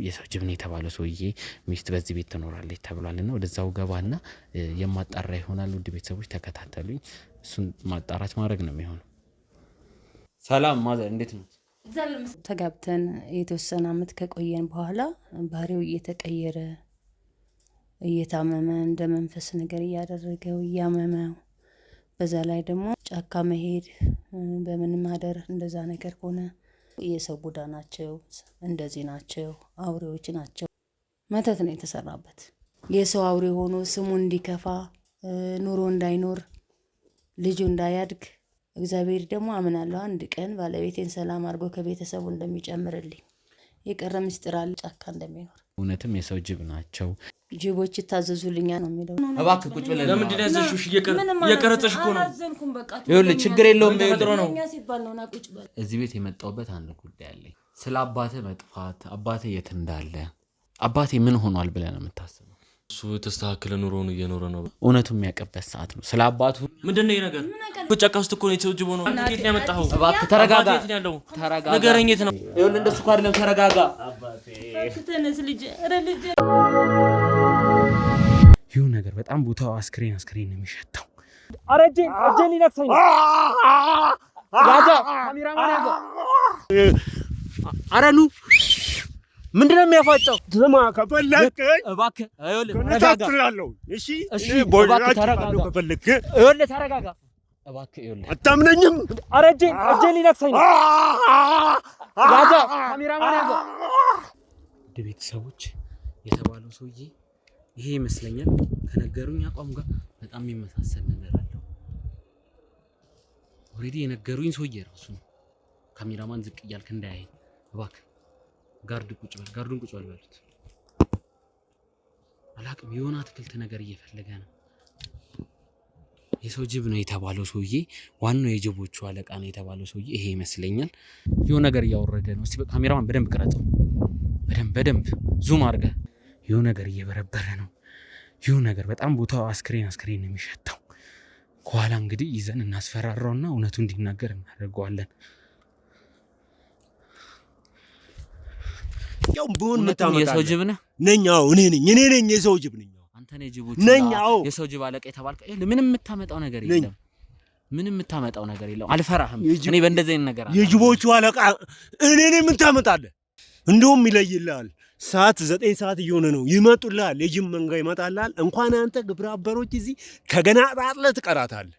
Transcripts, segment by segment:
የሰው ጅብ ነው የተባለው ሰውዬ ሚስት በዚህ ቤት ትኖራለች ተብሏልና ወደዛው ገባና የማጣራ ይሆናል። ውድ ቤተሰቦች ተከታተሉኝ። እሱን ማጣራት ማድረግ ነው የሚሆነው። ሰላም ማዘር እንዴት ነው? ተጋብተን የተወሰነ አመት ከቆየን በኋላ ባህሪው እየተቀየረ እየታመመ እንደ መንፈስ ነገር እያደረገው እያመመው፣ በዛ ላይ ደግሞ ጫካ መሄድ በምን ማደር እንደዛ ነገር ሆነ። የሰው ቡዳ ናቸው፣ እንደዚህ ናቸው፣ አውሬዎች ናቸው። መተት ነው የተሰራበት። የሰው አውሬ ሆኖ ስሙ እንዲከፋ፣ ኑሮ እንዳይኖር፣ ልጁ እንዳያድግ እግዚአብሔር ደግሞ አምናለሁ አንድ ቀን ባለቤቴን ሰላም አድርጎ ከቤተሰቡ እንደሚጨምርልኝ። የቀረ ምስጢር አለ፣ ጫካ እንደሚኖር። እውነትም የሰው ጅብ ናቸው። ጅቦች ይታዘዙልኛል ነው የሚለው። እባክህ ቁጭ ብለን ለምንድን ያዘሽው? እየቀረጸሽ እኮ ነው። ይኸውልህ ችግር የለውም። እዚህ ቤት የመጣሁበት አንድ ጉዳይ አለኝ። ስለ አባትህ መጥፋት፣ አባትህ የት እንዳለ፣ አባቴ ምን ሆኗል ብለህ ነው የምታስበው? እሱ የተስተካከለ ኑሮውን እየኖረ ነው። እውነቱ የሚያውቅበት ሰዓት ነው። ስለ አባቱ ምንድነው ይሄ ነገር? ጫካ ውስጥ እኮ ነው የሰው ጅብ ነው። የት ነው ያመጣኸው? እባክህ ተረጋጋ። ተረጋጋ። ንገረኝ የት ነው? ይኸውልህ እንደሱ እኮ አይደለም። ተረጋጋ። ተነስ ልጅ፣ ኧረ ልጅ። ይሁን ነገር በጣም ቦታው አስክሬን ነው የሚሸተው። ኧረ እጄን ሊነክሰኝ ነው። ያዛ ካሜራማን ያዛ። ኧረ ኑ ምንድነው የሚያፋጨው? ስማ ከፈለክ እባክህ አይወል ተረጋጋለሁ። እሺ እባክህ ተረጋጋ። ከፈለክ አይወል ተረጋጋ። እባክህ አይወል አታምነኝም? ኧረ እጄን ሊነክሰኝ ነው። ያዛ ካሜራማን ያዛ። ቤተሰቦች የተባለው ሰውዬ ይሄ ይመስለኛል። ከነገሩኝ አቋም ጋር በጣም የሚመሳሰል ነገር አለው። ኦሬዲ የነገሩኝ ሰውዬ ራሱ ነው። ካሜራማን ዝቅ እያልክ እንዳያይ እባክህ። ጋርዱን ቁጭ በል በሉት። አላቅም የሆነ አትክልት ነገር እየፈለገ ነው። የሰው ጅብ ነው የተባለው ሰውዬ፣ ዋናው የጅቦቹ አለቃ ነው የተባለው ሰውዬ ይሄ ይመስለኛል። የሆነ ነገር እያወረደ ነው። እስቲ በካሜራማን በደንብ ቅረጸው፣ በደንብ ዙም አድርገህ። የሆነ ነገር እየበረበረ ነው። የሆነ ነገር በጣም ቦታው አስክሬን ነው የሚሸተው። ከኋላ እንግዲህ ይዘን እናስፈራራውና እውነቱ እንዲናገር እናደርገዋለን። ያው ቡን መታመጣ የሰው ጅብ ነህ? ነኝ። አዎ እኔ ነኝ የሰው ጅብ ነኝ። አንተ ነህ ጅቦቹ ነኝ። አዎ የሰው ጅብ አለቃ የተባልከው። ምንም የምታመጣው ነገር የለም። አልፈራህም። እኔ በእንደዚህ አይነት ነገር የጅቦቹ አለቃ እኔ ነኝ። ምን ታመጣለህ? እንደውም ይለይልሃል። ሰዓት 9 ሰዓት እየሆነ ነው። ይመጡልሃል። የጅብ መንጋ ይመጣልሃል። እንኳን አንተ ግብረ አበሮች እዚህ ከገና ጣጥለህ ትቀራታለህ።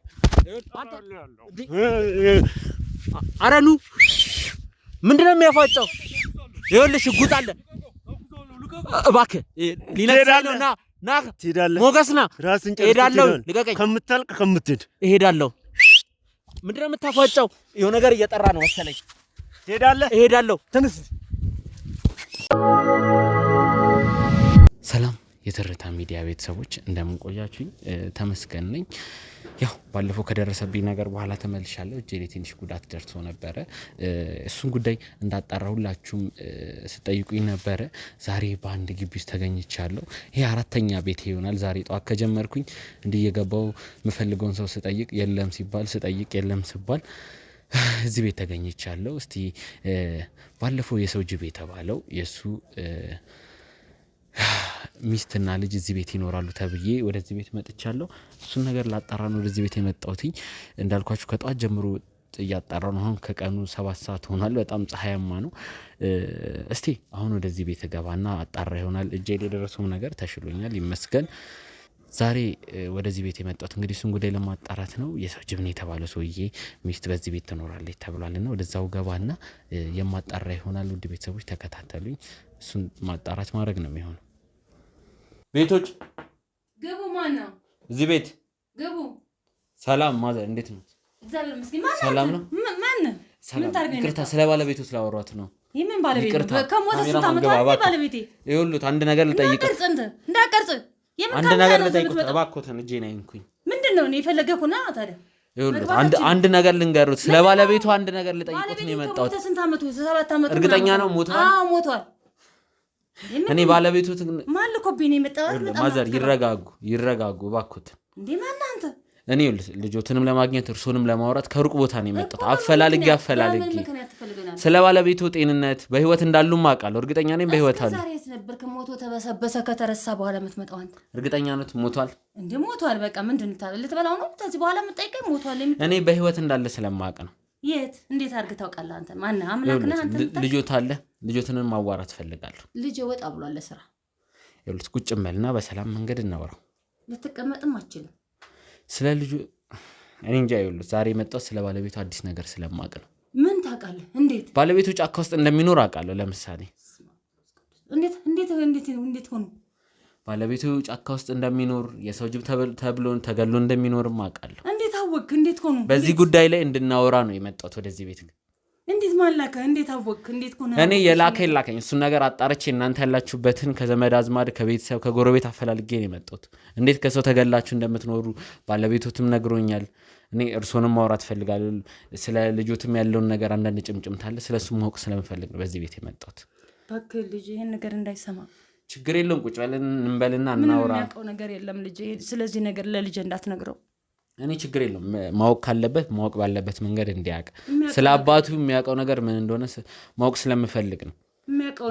ኧረ ኑ ምንድነው የሚያፋጨው? ይኸውልህ ሽጉጥ አለ። እባክህ ሊነክሰኝ ነው። ና ትሄዳለህ። ሞገስ ና። ራስን እሄዳለሁ። ልቀቀኝ። ከምታልቅ ከምትሄድ እሄዳለሁ። ምንድነው የምታፋጨው? የሆነ ነገር እየጠራ ነው መሰለኝ። ትሄዳለህ። እሄዳለሁ። ተነስ። ሰላም የትርታ ሚዲያ ቤተሰቦች እንደምን ቆያችሁኝ? ተመስገን ነኝ። ያው ባለፈው ከደረሰብኝ ነገር በኋላ ተመልሻለሁ። እጄ ላይ ትንሽ ጉዳት ደርሶ ነበረ። እሱን ጉዳይ እንዳጣራ ሁላችሁም ስጠይቁኝ ነበረ። ዛሬ በአንድ ግቢ ውስጥ ተገኝቻለሁ። ይሄ 4ኛ ቤት ይሆናል። ዛሬ ጠዋት ከጀመርኩኝ እንዲህ የገባው የምፈልገውን ሰው ስጠይቅ የለም ሲባል ስጠይቅ የለም ሲባል እዚህ ቤት ተገኝቻለሁ። እስቲ ባለፈው የሰው ጅብ የተባለው የሱ ሚስትና ልጅ እዚህ ቤት ይኖራሉ ተብዬ ወደዚህ ቤት መጥቻለሁ። እሱን ነገር ላጣራ ነው ወደዚህ ቤት የመጣሁት። እንዳልኳችሁ ከጧት ጀምሮ እያጣራው ነው። አሁን ከቀኑ 7 ሰዓት ሆኗል። በጣም ፀሐያማ ነው። እስቲ አሁን ወደዚህ ቤት ገባና አጣራ ይሆናል። እጄ ላይ የደረሰው ነገር ተሽሎኛል ይመስገን። ዛሬ ወደዚህ ቤት የመጣሁት እንግዲህ እሱን ጉዳይ ለማጣራት ነው። የሰው ጅብ ነው የተባለው ሰውዬ ሚስት በዚህ ቤት ትኖራለች ተብሏልና ወደዛው ገባና የማጣራ ይሆናል። ውድ ቤተሰቦች ተከታተሉኝ። እሱን ማጣራት ማድረግ ነው የሚሆነው። ቤቶች ገቡ። ማን ነው እዚህ ቤት? ገቡ። ሰላም ማዘር እንዴት ነው? እግዚአብሔር ይመስገን። ማን ሰላም ነው? ማን ነው? ምን ታርገኝ? ይቅርታ ስለ ባለቤቱ ስላወራሁት ነው። የምን ባለቤት? ከሞተ ስንት ዓመት ነው ባለቤቴ? ይኸውልህ አንድ ነገር ልጠይቅህ። እንዳቀርጽ አንድ ነገር ልጠይቅህ እባክዎትን። እጄን አይንኩኝ። ምንድነው ነው የፈለገኩና ታዲያ? ይኸውልህ አንድ ነገር ልንገሩት። ስለ ባለቤቱ አንድ ነገር ልጠይቅዎት ነው የመጣሁት። ከሞተ ስንት ዓመቱ? 7 ዓመቱ። እርግጠኛ ነው ሞቷል? አዎ ሞቷል። እኔ ባለቤቱ ማን ልኮብኝ ነው የመጣው? ማዘር ይረጋጉ እባክዎትን። እንዴ ማን አንተ? እኔ ልጆትንም ለማግኘት እርሶንም ለማውራት ከሩቅ ቦታ ነው የመጣሁት። አፈላልጌ ስለ ባለቤቱ ጤንነት በህይወት እንዳሉም አውቃለሁ። እርግጠኛ ነኝ በህይወት አሉ። የነበርክ ሞቶ ተበሰበሰ ከተረሳ በኋላ የምትመጣው አንተ እርግጠኛ ነህ ሞቷል? እንዴ ሞቷል። በቃ ምንድን ልትበላው ነው? ከዚህ በኋላ የምትጠይቀኝ ሞቷል የምትል እኔ በህይወት እንዳለ ስለማውቅ ነው። የት እንዴት አድርገህ ታውቃለህ? አንተ ማን አምላክ ነህ አንተ? ልጆት አለ። ልጆትንም ማዋራት ፈልጋለሁ። ልጅ ወጣ ብሏል ለስራ። ይኸውልህ ቁጭ እንበልና በሰላም መንገድ እናወራው። ልትቀመጥም አትችልም። ስለ ልጁ እኔ እንጃ። ይኸውልህ ዛሬ የመጣው ስለ ባለቤቱ አዲስ ነገር ስለማውቅ ነው። ምን ታውቃለህ? እንዴት ባለቤቱ ጫካ ውስጥ እንደሚኖር አውቃለሁ። ለምሳሌ እንዴት ሆኖ ባለቤቱ ጫካ ውስጥ እንደሚኖር የሰው ጅብ ተብሎ ተገሎ እንደሚኖርም አውቃለሁ። እንዴት አወቅህ? እንዴት ሆኖ በዚህ ጉዳይ ላይ እንድናወራ ነው የመጣሁት ወደዚህ ቤት። እንዴት ማላከ? እንዴት አወቅህ? እንዴት ሆነ? እኔ የላከኝ እሱን ነገር አጣርቼ እናንተ ያላችሁበትን ከዘመድ አዝማድ ከቤተሰብ ከጎረቤት አፈላልጌ ነው የመጣሁት። እንዴት ከሰው ተገላችሁ እንደምትኖሩ ባለቤቱትም ነግሮኛል። እኔ እርሶንም ማውራት ፈልጋለሁ። ስለ ልጆትም ያለውን ነገር አንዳንድ ጭምጭምታ አለ። ስለሱ ማወቅ ስለምፈልግ ነው በዚህ ቤት የመጣሁት። እባክህ ልጅ ይሄን ነገር እንዳይሰማ። ችግር የለውም ቁጭ በለን እንበልና እናውራ። ምንም የሚያውቀው ነገር የለም ልጅ። ስለዚህ ነገር ለልጅ እንዳትነግረው። እኔ ችግር የለውም ማወቅ ካለበት ማወቅ ባለበት መንገድ እንዲያውቅ። ስለ አባቱ የሚያውቀው ነገር ምን እንደሆነ ማወቅ ስለምፈልግ ነው።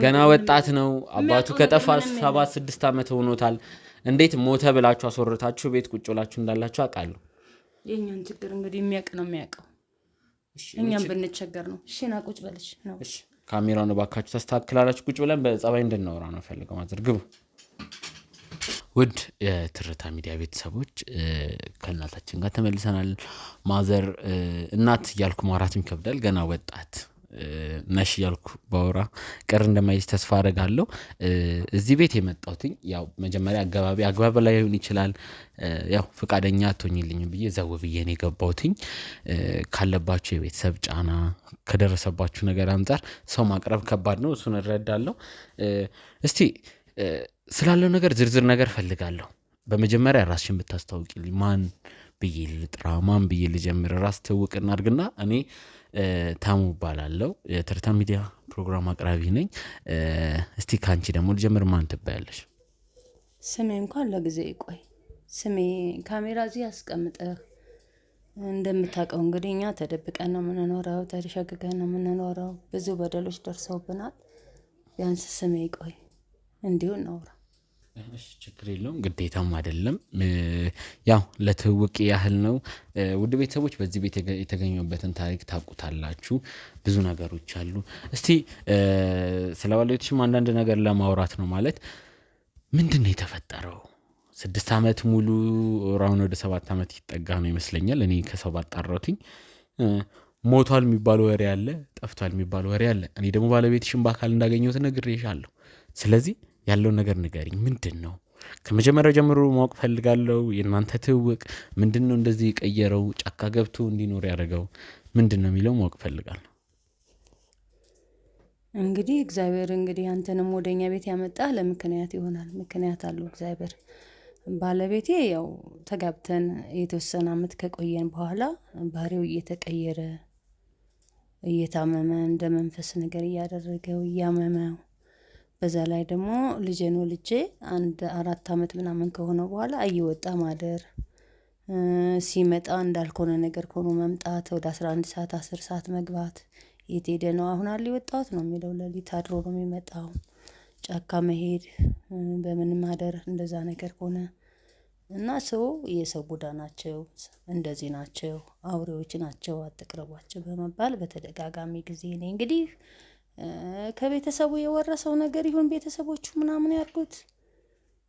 ገና ወጣት ነው። አባቱ ከጠፋ 7-6 ዓመት ሆኖታል። እንዴት ሞተ ብላችሁ አስወርታችሁ ቤት ቁጭ ብላችሁ እንዳላችሁ አውቃለሁ። የኛን ችግር እንግዲህ የሚያውቅ ነው የሚያውቀው። እኛም ብንቸገር ነው። እሺ ና ቁጭ በልሽ ነው። እሺ ካሜራውን ባካችሁ ተስተካክላላችሁ። ቁጭ ብለን በጸባይ እንድናወራ ነው ፈልገው ማዘር ግቡ። ውድ የትርታ ሚዲያ ቤተሰቦች ከእናታችን ጋር ተመልሰናል። ማዘር እናት እያልኩ ማውራትም ይከብዳል። ገና ወጣት ነሽ እያልኩ ባወራ ቅር እንደማይዝ ተስፋ አደርጋለሁ። እዚህ ቤት የመጣሁትኝ ያው መጀመሪያ አግባብ ላይ ሊሆን ይችላል። ያው ፈቃደኛ አትሆኝልኝም ብዬ ዘው ብዬ ነው የገባሁትኝ። ካለባችሁ የቤተሰብ ጫና ከደረሰባችሁ ነገር አንጻር ሰው ማቅረብ ከባድ ነው። እሱን እረዳለሁ። እስቲ ስላለው ነገር ዝርዝር ነገር ፈልጋለሁ። በመጀመሪያ ራስሽን ብታስታውቂልኝ። ማን ብዬ ልጥራ? ማን ብዬ ልጀምር? ራስ ትውቅ እናድርግና እኔ ታሙ እባላለሁ። የትርታ ሚዲያ ፕሮግራም አቅራቢ ነኝ። እስቲ ካንቺ ደግሞ ልጀምር። ማን ትባያለሽ? ስሜ እንኳን ለጊዜ ይቆይ። ስሜ ካሜራ እዚህ አስቀምጠህ እንደምታውቀው እንግዲህ እኛ ተደብቀን ነው የምንኖረው፣ ተሸግገን ነው የምንኖረው። ብዙ በደሎች ደርሰውብናል። ቢያንስ ስሜ ይቆይ፣ እንዲሁ እናውራ። ችግር የለውም፣ ግዴታም አይደለም። ያው ለትውውቅ ያህል ነው። ውድ ቤተሰቦች በዚህ ቤት የተገኘበትን ታሪክ ታውቁታላችሁ። ብዙ ነገሮች አሉ። እስቲ ስለ ባለቤትሽም አንዳንድ ነገር ለማውራት ነው። ማለት ምንድን ነው የተፈጠረው? 6 ዓመት ሙሉ ራውን ወደ 7 ዓመት ይጠጋ ነው ይመስለኛል። እኔ ከሰው ባጣራሁትኝ ሞቷል የሚባል ወሬ አለ፣ ጠፍቷል የሚባል ወሬ አለ። እኔ ደግሞ ባለቤትሽን በአካል እንዳገኘሁት ነግሬሻለሁ። ስለዚህ ያለውን ነገር ንገሪኝ። ምንድን ነው? ከመጀመሪያው ጀምሮ ማወቅ ፈልጋለሁ። የእናንተ ትውውቅ ምንድን ነው እንደዚህ የቀየረው? ጫካ ገብቶ እንዲኖር ያደረገው ምንድን ነው የሚለው ማወቅ ፈልጋለሁ። እንግዲህ እግዚአብሔር እንግዲህ አንተንም ወደኛ ቤት ያመጣ ለምክንያት ይሆናል። ምክንያት አለው እግዚአብሔር። ባለቤቴ ያው ተጋብተን የተወሰነ ዓመት ከቆየን በኋላ ባህሪው እየተቀየረ እየታመመ እንደ መንፈስ ነገር እያደረገው እያመመው፣ በዛ ላይ ደግሞ ልጄን ወልጄ 4 ዓመት ምናምን ከሆነ በኋላ እየወጣ ማደር፣ ሲመጣ እንዳልሆነ ነገር ሆኖ መምጣት፣ ወደ 11 ሰዓት 10 ሰዓት መግባት። የት ሄደ ነው አሁን አለ የወጣሁት ነው የሚለው። ሌሊት አድሮ ነው የሚመጣው። ጫካ መሄድ፣ በምንም ማደር፣ እንደዛ ነገር ሆነ እና ሰው የሰው ቡዳ ናቸው፣ እንደዚህ ናቸው፣ አውሬዎች ናቸው፣ አትቅረቧቸው በመባል በተደጋጋሚ ጊዜ እኔ እንግዲህ ከቤተሰቡ የወረሰው ነገር ይሁን ቤተሰቦቹ ምናምን ያርጉት።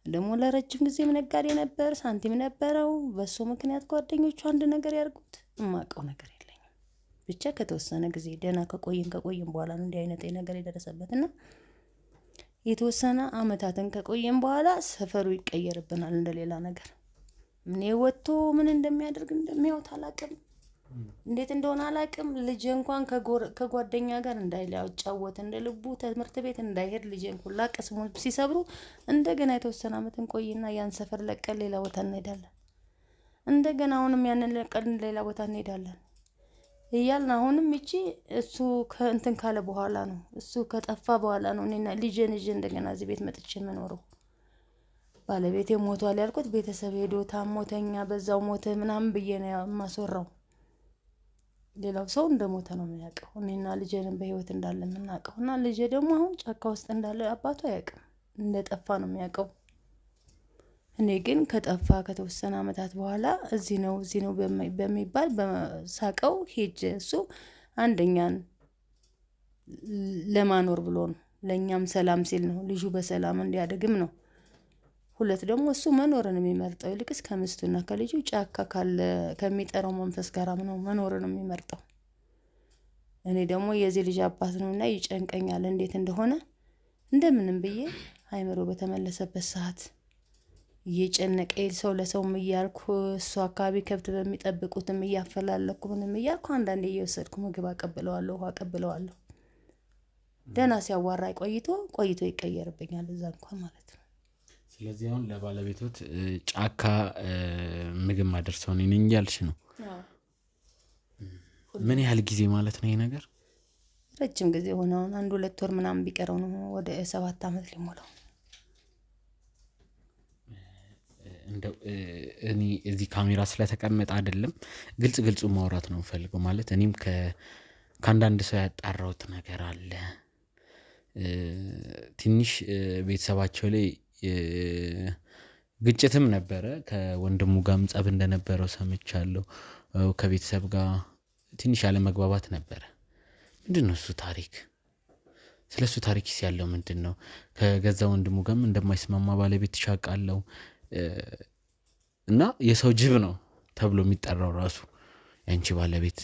ደግሞ ለረጅም ጊዜም ነጋዴ ነበር፣ ሳንቲም ነበረው። በሱ ምክንያት ጓደኞቹ አንድ ነገር ያርጉት። የማውቀው ነገር የለኝም። ብቻ ከተወሰነ ጊዜ ደህና ከቆየን በኋላ ነው እንዲህ አይነት ነገር የደረሰበትና የተወሰነ አመታትን ከቆየን በኋላ ሰፈሩ ይቀየርብናል እንደሌላ ነገር። ምን ወጥቶ ምን እንደሚያደርግ እንደሚያውት አላቅም፣ እንዴት እንደሆነ አላቅም። ልጅ እንኳን ከጓደኛ ጋር እንዳይጫወት እንደ ልቡ ትምህርት ቤት እንዳይሄድ ልጅን ሁላ ቅስሙ ሲሰብሩ እንደገና የተወሰነ አመትን ቆይና ያን ሰፈር ለቀን ሌላ ቦታ እንሄዳለን። እንደገና አሁንም ያንን ለቀን ሌላ ቦታ እንሄዳለን እያልን አሁንም እቺ እሱ ከእንትን ካለ በኋላ ነው፣ እሱ ከጠፋ በኋላ ነው እኔና ልጄን እንደገና እዚህ ቤት መጥቼ የምኖረው። ባለቤቴ ሞቷል ያልኩት ቤተሰብ ሄዶ ታሞተኛ በዛው ሞተ ምናምን ብዬ ነው የማስወራው። ሌላው ሰው እንደሞተ ነው የሚያውቀው። እኔና ልጄን በህይወት እንዳለ የምናውቀው እና ልጄ ደግሞ አሁን ጫካ ውስጥ እንዳለ አባቱ አያውቅም። እንደጠፋ ነው የሚያውቀው። እኔ ግን ከጠፋ ከተወሰነ አመታት በኋላ እዚህ ነው በሚባል በሳቀው ሄጄ እሱ አንደኛን ለማኖር ብሎ ነው፣ ለኛም ሰላም ሲል ነው፣ ልጁ በሰላም እንዲያደግም ነው። ሁለት ደግሞ እሱ መኖርን የሚመርጠው ይልቅስ ከሚስቱና ከልጁ ጫካ ካለ ከሚጠራው መንፈስ ጋር ነው መኖርን የሚመርጠው። እኔ ደግሞ የዚህ ልጅ አባት ነውና ይጨንቀኛል እንዴት እንደሆነ። እንደምንም ብዬ አይምሮ በተመለሰበት ሰዓት እየጨነቀኝ ሰው ለሰውም እያልኩ እሱ አካባቢ ከብት በሚጠብቁትም እያፈላለኩ ምንም እያልኩ አንዳንዴ እየወሰድኩ ምግብ አቀብለዋለሁ፣ ውሃ አቀብለዋለሁ። ደህና ሲያዋራኝ ቆይቶ ይቀየርብኛል እዛ እንኳን ማለት ነው። ስለዚህ አሁን ለባለቤቶት ጫካ ምግብ ማደርሰው እኔ ነኝ እያልሽ ነው? ምን ያህል ጊዜ ማለት ነው ይሄ ነገር? ረጅም ጊዜ ሆነው 1-2 ወር ምናምን ቢቀረው ነው ወደ 7 አመት ሊሞላው። እንደው እኔ እዚህ ካሜራ ስለተቀመጠ አይደለም ግልጽ ማውራት ነው ፈልገው። ማለት እኔም ከአንዳንድ ሰው ያጣራሁት ነገር አለ። ትንሽ ቤተሰባቸው ላይ ግጭትም ነበረ፣ ከወንድሙ ጋርም ጸብ እንደነበረው ሰምቻለሁ። ከቤተሰብ ጋር ትንሽ ያለ መግባባት ነበረ። ምንድነው እሱ ታሪክ? ስለሱ ታሪክስ ያለው ምንድነው? ከገዛ ወንድሙ ጋርም እንደማይስማማ ባለቤት ትሻቃለው እና የሰው ጅብ ነው ተብሎ የሚጠራው ራሱ ያንቺ ባለቤት።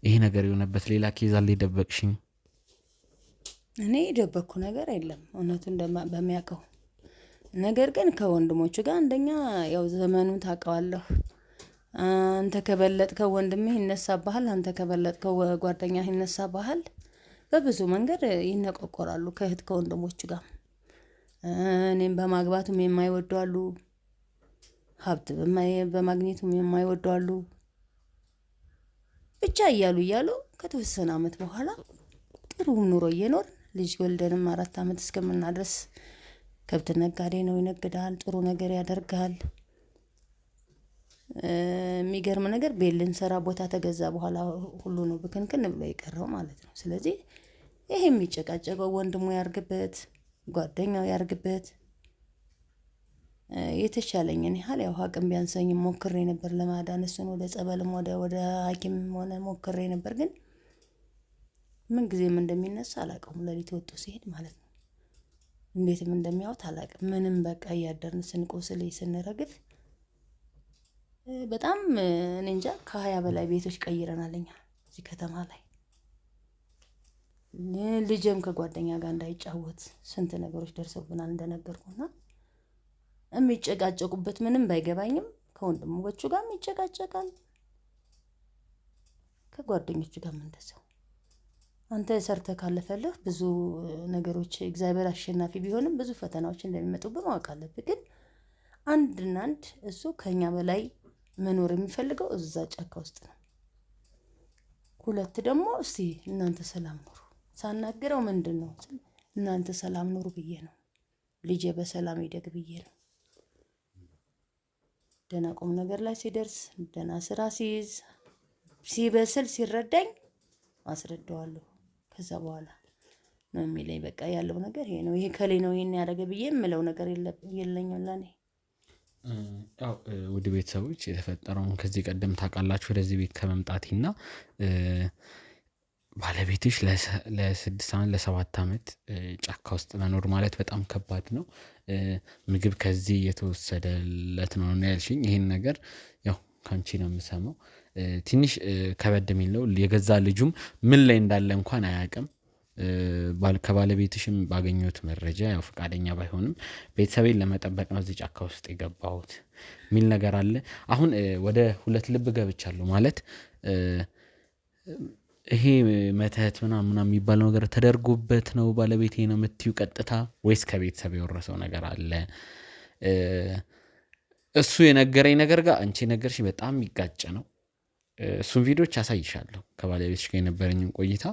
ይሄ ነገር የሆነበት ሌላ ኬዝ አለ የደበቅሽኝ? እኔ የደበቅኩ ነገር የለም እውነቱን በሚያውቀው ነገር። ግን ከወንድሞቹ ጋር አንደኛ ያው ዘመኑን ታውቀዋለህ። አንተ ከበለጥከው ወንድምህ ይነሳብሃል፣ አንተ ከበለጥከው ጓደኛህ ይነሳብሃል። በብዙ መንገድ ይነቆቆራሉ ከእህት ከወንድሞቹ ጋር። እኔም በማግባቱም የማይወዱ አሉ፣ ሀብት በማግኘቱም የማይወዱ አሉ። ብቻ እያሉ ከተወሰነ አመት በኋላ ጥሩ ኑሮ እየኖር ልጅ ወልደንም 4 አመት እስከምናድረስ ከብት ነጋዴ ነው፣ ይነግዳል፣ ጥሩ ነገር ያደርጋል። የሚገርም ነገር ቤት ልንሰራ ቦታ ተገዛ በኋላ ሁሉ ነው ብክንክን ብሎ የቀረው ማለት ነው። ስለዚህ ይሄ የሚጨቃጨቀው ወንድሙ ያርግበት፣ ጓደኛው ያርግበት። የተቻለኝን ያህል ያው አቅም ቢያንሰኝም ሞክሬ ነበር ለማዳን እሱን ወደ ጸበልም ወደ ሐኪም ሆነ ሞክሬ ነበር። ግን ምን ጊዜም እንደሚነሳ አላውቀውም። ሌሊት ወጥቶ ሲሄድ ማለት ነው። እንዴትም እንደሚያወት አላውቅም። ምንም በቃ እያደርን ስንቆስል ስንረግፍ በጣም እኔ እንጃ ከ20 በላይ ቤቶች ቀይረናል እኛ እዚህ ከተማ ላይ። ልጅም ከጓደኛ ጋር እንዳይጫወት ስንት ነገሮች ደርሰውብናል እንደነገርኩና የሚጨቃጨቁበት ምንም ባይገባኝም ከወንድሞቹ ጋር ይጨቃጨቃል፣ ከጓደኞቹ ጋር እንደዛው። አንተ ሰርተህ ካለፈልህ ብዙ ነገሮች እግዚአብሔር አሸናፊ ቢሆንም ብዙ ፈተናዎች እንደሚመጡብህ ማወቅ አለብህ። ግን አንድና አንድ እሱ ከኛ በላይ መኖር የሚፈልገው እዛ ጫካ ውስጥ ነው። ሁለት ደግሞ እስቲ እናንተ ሰላም ኑሩ ሳናግረው ምንድነው እናንተ ሰላም ኑሩ ብዬ ነው፣ ልጄ በሰላም ይደግ ብዬ ነው። ደህና ቁም ነገር ላይ ሲደርስ ደህና ስራ ሲይዝ ሲበስል ሲረዳኝ አስረዳዋለሁ። ከዛ በኋላ ነው የሚለኝ በቃ ያለው ነገር ይሄ ነው፣ ይሄ ከሌ ነው ይሄን ያደረገ ብዬ የምለው ነገር የለኝም ለኔ። ያው ውድ ቤተሰቦች የተፈጠረውን ከዚህ ቀደም ታውቃላችሁ። ወደዚህ ቤት ከመምጣቴና ባለቤትሽ ለ6 አመት ለ7 አመት ጫካ ውስጥ መኖር ማለት በጣም ከባድ ነው። ምግብ ከዚህ የተወሰደለት ነው ያልሽኝ። ይሄን ነገር ያው ካንቺ ነው የምሰማው። ትንሽ ከበድ የሚል ነው። የገዛ ልጁም ምን ላይ እንዳለ እንኳን አያውቅም። ከባለቤትሽም ባገኘሁት መረጃ ያው ፈቃደኛ ባይሆንም ቤተሰቤን ለመጠበቅ ነው እዚህ ጫካ ውስጥ የገባሁት የሚል ነገር አለ። አሁን ወደ 2 ልብ ገብቻለሁ። ማለት ይሄ መተት ምናምን የሚባለው ነገር ተደርጎበት ነው ባለቤቴ ነው የምትዩ ቀጥታ፣ ወይስ ከቤተሰብ የወረሰው ነገር አለ? እሱ የነገረኝ ነገር ጋር አንቺ ነገርሽ በጣም የሚጋጭ ነው። እሱን ቪዲዮዎች አሳይሻለሁ። ከባለቤትሽ ጋር የነበረኝን ቆይታ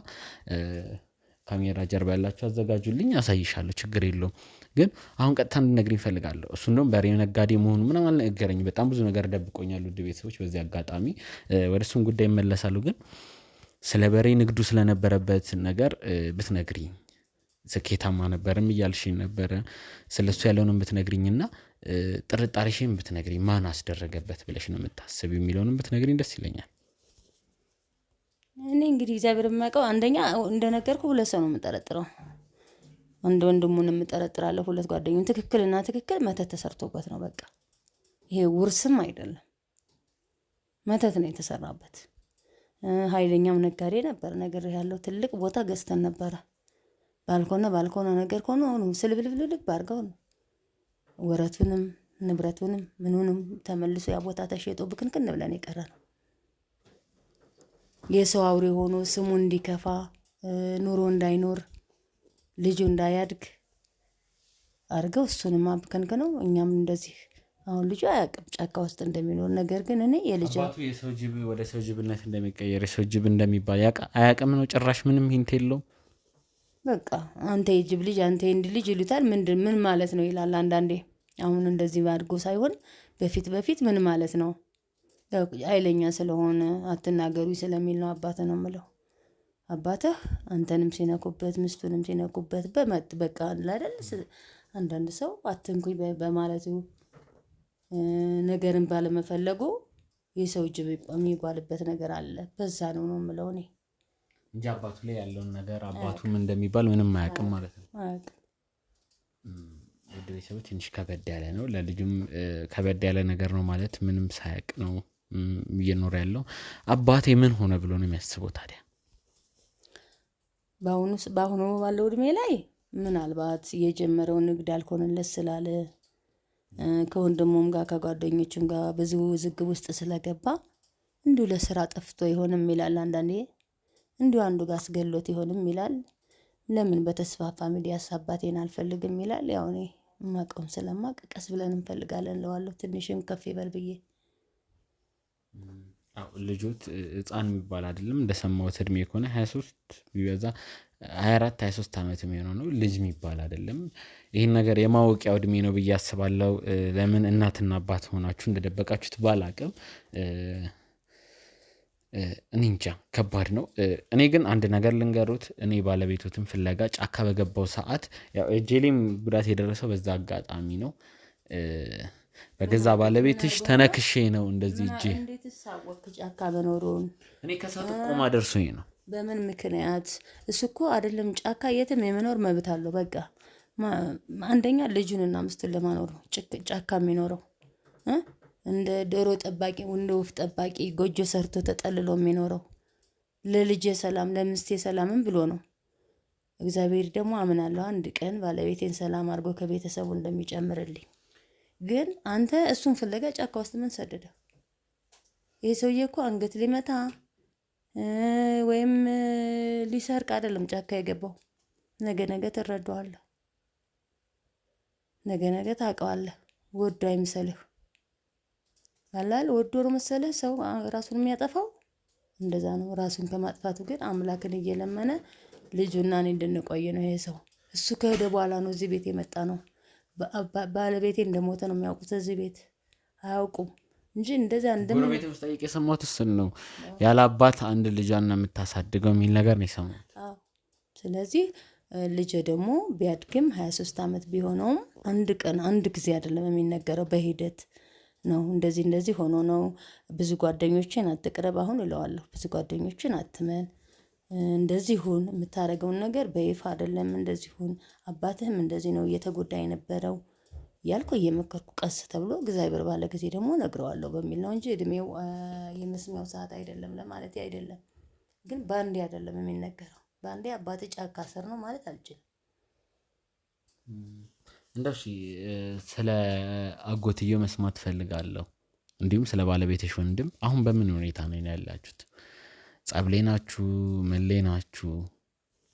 ካሜራ ጀርባ ያላችሁ አዘጋጁልኝ፣ አሳይሻለሁ። ችግር የለውም። ግን አሁን ቀጥታ እንድነግሪኝ እፈልጋለሁ። እሱ እንደውም በሬ ነጋዴ መሆኑ ምናምን አልነገረኝ። በጣም ብዙ ነገር ደብቆኛል። ውድ ቤተሰቦች በዚህ አጋጣሚ ወደ እሱን ጉዳይ ይመለሳሉ። ግን ስለ በሬ ንግዱ ስለነበረበት ነገር ብትነግሪኝ ስኬታማ ነበርም እያልሽኝ ነበረ። ስለሱ ያለውንም ብትነግሪኝና ጥርጣሬሽን ብትነግሪኝ ማን አስደረገበት ብለሽ ነው የምታስቢው የሚለውንም ብትነግሪኝ ደስ ይለኛል። እኔ እንግዲህ እግዚአብሔር የሚያውቀው አንደኛ እንደነገርኩ ሁለት ሰው ነው የምጠረጥረው። አንድ ወንድሙን የምጠረጥራለሁ፣ ሁለት ጓደኙን። ትክክልና ትክክል መተት ተሰርቶበት ነው በቃ። ይሄ ውርስም አይደለም መተት ነው የተሰራበት። ኃይለኛም ነጋዴ ነበር፣ ነገር ያለው ትልቅ ቦታ ገዝተን ነበረ። ባልኮነ ነገር ሆኖ ስልብልብልብ አድርገው ነው ወረቱንም ንብረቱንም ምኑንም ተመልሶ ያ ቦታ ተሸጦ ብክንክን ብለን የቀረ ነው። የሰው አውሬ ሆኖ ስሙ እንዲከፋ ኑሮ እንዳይኖር ልጁ እንዳያድግ አድርገው እሱንም አብከንክነው እኛም እንደዚህ አሁን ልጁ አያውቅም ጫካ ውስጥ እንደሚኖር። ነገር ግን እኔ የልጅ አባቱ የሰው ጅብ ወደ ሰው ጅብነት እንደሚቀየር የሰው ጅብ እንደሚባል አያውቅም ነው ጭራሽ ምንም ሂንት የለውም። በቃ አንተ የጅብ ልጅ አንተ የእንድ ልጅ ይሉታል። ምን ማለት ነው ይላል አንዳንዴ። አሁን እንደዚህ አድርጎ ሳይሆን በፊት ምን ማለት ነው ኃይለኛ ስለሆነ አትናገሩ ስለሚል ነው አባትህ ነው የምለው። አባትህ አንተንም ሲነኩበት ምስቱንም ሲነኩበት በቃ አይደል አንዳንድ ሰው አትንኩኝ በማለቱ ነገርን ባለመፈለጉ የሰው ጅብ የሚባልበት ነገር አለ። በዛ ነው የምለው እኔ እንጂ አባቱ ላይ ያለውን ነገር አባቱም እንደሚባል ምንም አያውቅም ማለት ነው። ውድ ቤተሰቦች ትንሽ ከበድ ያለ ነው፣ ለልጁም ከበድ ያለ ነገር ነው ማለት ምንም ሳያውቅ ነው እየኖረ ያለው። አባቴ ምን ሆነ ብሎ ነው የሚያስበው ታዲያ? በአሁኑ ባለው እድሜ ላይ ምናልባት የጀመረው ንግድ አልሆነለት ስላለ ከወንድሙም ጋር ከጓደኞቹም ጋር ብዙ ውዝግብ ውስጥ ስለገባ እንዲሁ ለስራ ጠፍቶ ይሆንም ይላል አንዳንዴ። እንዲሁ አንዱ ጋር አስገሎት ይሆንም ይላል። ለምን በተስፋፋ ሚዲያስ አባቴን አልፈልግም ይላል። ያው እኔ ማቀም ስለማቅ ቀስ ብለን እንፈልጋለን ለዋለሁ ትንሽም ከፍ ይበል ብዬ። ልጆት ህፃን የሚባል አይደለም እንደሰማሁት እድሜ ከሆነ 23 ቢበዛ 24 23 ዓመት የሚሆነው ነው። ልጅ የሚባል አይደለም። ይህን ነገር የማወቂያው እድሜ ነው ብዬ አስባለሁ። ለምን እናትና አባት ሆናችሁ እንደደበቃችሁት ባላቅም እኔ እንጃ ከባድ ነው። እኔ ግን አንድ ነገር ልንገሩት፣ እኔ ባለቤቶትን ፍለጋ ጫካ በገባው ሰዓት ያው እጄሌም ጉዳት የደረሰው በዛ አጋጣሚ ነው። በገዛ ባለቤትሽ ተነክሼ ነው እንደዚህ እጄ። እንዴትስ አወቅክ ጫካ መኖሩን? እኔ ከሳት ቆማ ደርሶኝ ነው። በምን ምክንያት? እሱ እኮ አይደለም ጫካ የትም የመኖር መብት አለው። በቃ አንደኛ ልጁንና ሚስቱን ለማኖር ነው ጫካ የሚኖረው። እንደ ዶሮ ጠባቂ እንደ ወፍ ጠባቂ ጎጆ ሰርቶ ተጠልሎ የሚኖረው ለልጄ ሰላም ለሚስቴ ሰላምን ብሎ ነው። እግዚአብሔር ደግሞ አምናለሁ አንድ ቀን ባለቤቴን ሰላም አድርጎ ከቤተሰቡ እንደሚጨምርልኝ። ግን አንተ እሱን ፍለጋ ጫካ ውስጥ ምን ሰደደ? ይሄ ሰውዬ እኮ አንገት ሊመታ ወይም ሊሰርቅ አይደለም ጫካ የገባው። ነገ ትረዳዋለህ፣ ነገ ታውቀዋለህ። ወዶ አይምሰልህ አላል ወዶ ነው መሰለህ ሰው ራሱን የሚያጠፋው። እንደዛ ነው። ራሱን ከማጥፋቱ ግን አምላክን እየለመነ ልጁና እኔ እንድንቆይ ነው። ይሄ ሰው እሱ ከሄደ በኋላ ነው እዚህ ቤት የመጣ ነው። ባለቤቴ እንደሞተ ነው የሚያውቁት። እዚህ ቤት አያውቁም እንጂ እንደዛ ጎረቤት ውስጥ ጠይቄ የሰማሁት እሱን ነው። ያለ አባት አንድ ልጇን ነው የምታሳድገው የሚል ነገር ነው የሰማሁት። ስለዚህ ልጅ ደግሞ ቢያድግም 23 ዓመት ቢሆነውም አንድ ጊዜ አይደለም የሚነገረው፣ በሂደት ነው። እንደዚህ ሆኖ ነው። ብዙ ጓደኞችን አትቅረብ አሁን እለዋለሁ። ብዙ ጓደኞችን አትመን፣ እንደዚህ ሁን፣ የምታደርገውን ነገር በይፋ አይደለም፣ እንደዚህ ሁን፣ አባትህም እንደዚህ ነው እየተጎዳ የነበረው ያልኩ እየመከርኩ ቀስ ተብሎ እግዚአብሔር ባለ ጊዜ ደግሞ ነግረዋለሁ በሚል ነው እንጂ እድሜው የመስሚያው ሰዓት አይደለም ለማለት አይደለም። ግን ባንዴ አይደለም የሚነገረው። ባንዴ አባት ጫካ ስር ነው ማለት አልችልም። እንደው ስለ አጎትየው መስማት ፈልጋለሁ። እንዲሁም ስለ ባለቤትሽ ወንድም አሁን በምን ሁኔታ ነው ያላችሁት? ጸብ ላይ ናችሁ? ምን ላይ ናችሁ?